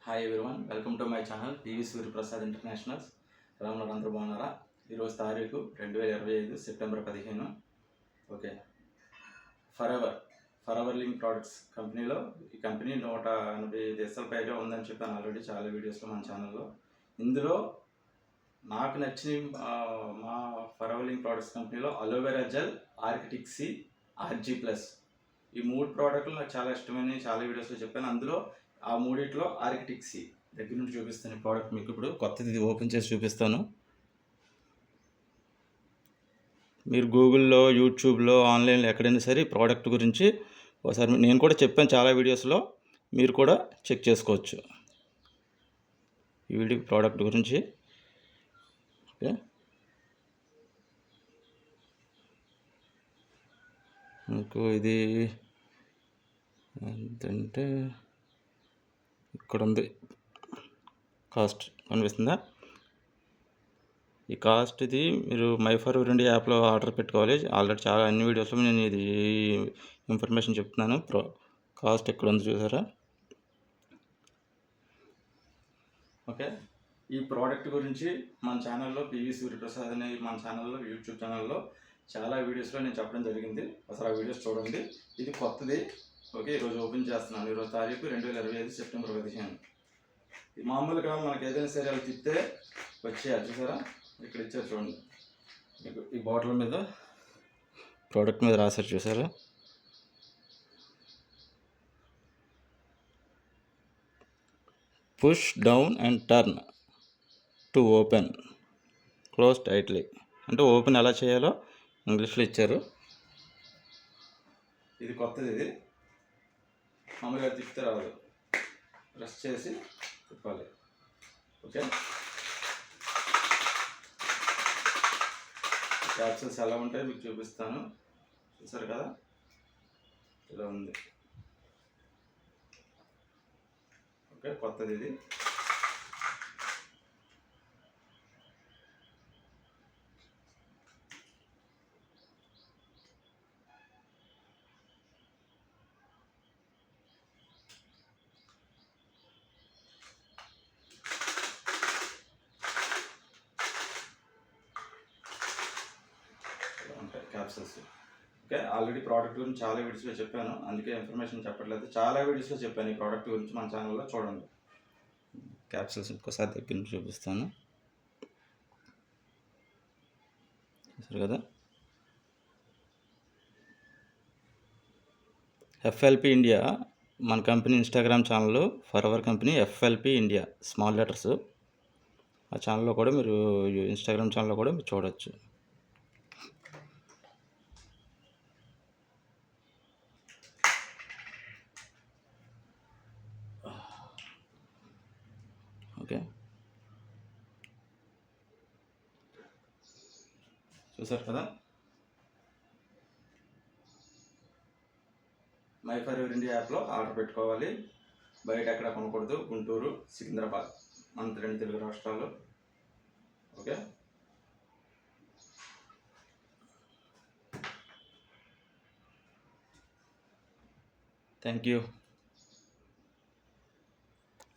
Hi everyone, welcome to my channel PV Suryaprasad internationals. ఎలా ఉన్నారు? అందరూ బాగున్నారా? ఈరోజు తారీఖు 2025 September 15. Okay, forever Living Products కంపెనీలో ఈ కంపెనీ 180 దేశాల పైగా ఉందని చెప్పాను ఆల్రెడీ చాలా వీడియోస్లో మన ఛానల్లో. ఇందులో నాకు నచ్చిన మా ఫరెవర్ లింక్ ప్రోడక్ట్స్ కంపెనీలో aloe vera gel, Arctic Sea, ARGI plus ఈ 3 ప్రోడక్ట్లు నాకు చాలా ఇష్టమైనవి. చాలా వీడియోస్లో చెప్పాను. అందులో ఆ మూడిట్లో ఆర్కిటిక్ సి దగ్గర నుండి చూపిస్తాను. ఈ ప్రోడక్ట్ మీకు ఇప్పుడు కొత్తది ఓపెన్ చేసి చూపిస్తాను. మీరు గూగుల్లో, యూట్యూబ్లో, ఆన్లైన్లో ఎక్కడైనా సరే ఈ ప్రోడక్ట్ గురించి ఒకసారి నేను కూడా చెప్పాను చాలా వీడియోస్లో, మీరు కూడా చెక్ చేసుకోవచ్చు ఈ వీడియో ప్రోడక్ట్ గురించి. ఓకే, మీకు ఇది ఎంతంటే ఇక్కడ ఉంది, కాస్ట్ కనిపిస్తుందా? ఈ కాస్ట్ ఇది మీరు మై ఫరెవర్ ఇండియా యాప్లో ఆర్డర్ పెట్టుకోవాలి. ఆల్రెడీ చాలా అన్ని వీడియోస్లో నేను ఇది ఇన్ఫర్మేషన్ చెప్తున్నాను. కాస్ట్ ఎక్కడ ఉంది చూసారా? ఓకే, ఈ ప్రోడక్ట్ గురించి మన ఛానల్లో పివి సూర్యప్రసాద్ అనే మన ఛానల్లో యూట్యూబ్ ఛానల్లో చాలా వీడియోస్లో నేను చెప్పడం జరిగింది. అసలు ఆ వీడియోస్ చూడండి. ఇది కొత్తది. ఓకే, ఈరోజు ఓపెన్ చేస్తున్నాను. ఈరోజు తారీఖు 2025 సెప్టెంబర్ 15. మామూలుగా మనకి ఏదైనా సరే అవి తిప్పితే వచ్చేయాలి. చూసారా? ఇక్కడ ఇచ్చారు చూడండి. ఈ బాటిల్ మీద ప్రోడక్ట్ మీద రాశారు చూసారా? Push down and turn to open, close tightly. అంటే ఓపెన్ ఎలా చేయాలో ఇంగ్లీష్లో ఇచ్చారు. ఇది కొత్తది. ఇది మామూలుగా తిప్పితే రాదు, ప్రెస్ చేసి తిప్పాలి. ఓకే, క్యాప్సూల్స్ ఎలా ఉంటాయో మీకు చూపిస్తాను. చూసారు కదా, ఇలా ఉంది. ఓకే, కొత్తది ఇది. క్యాప్సూల్స్. ఓకే, ఆల్రెడీ ప్రోడక్ట్ గురించి చాలా వీడియోస్లో చెప్పాను, అందుకే ఇన్ఫర్మేషన్ చెప్పట్లేదు. చాలా వీడియోస్లో చెప్పాను ఈ ప్రోడక్ట్ గురించి మన ఛానల్లో చూడండి. క్యాప్సూల్స్ ఇంకోసారి దగ్గర నుంచి చూపిస్తాను. చూసారు కదా? ఎఫ్ఎల్పి ఇండియా మన company Instagram channel forever company FLP India small letters. ఆ ఛానల్లో కూడా మీరు ఇన్స్టాగ్రామ్ ఛానల్లో కూడా మీరు చూడవచ్చు. ఓకే, చూసారు కదా? మై ఫరెవర్ ఇండియా యాప్లో ఆర్డర్ పెట్టుకోవాలి. బయట ఎక్కడ కొనకూడదు. గుంటూరు, సికింద్రాబాద్ మన 2 తెలుగు రాష్ట్రాలు. Okay, thank you.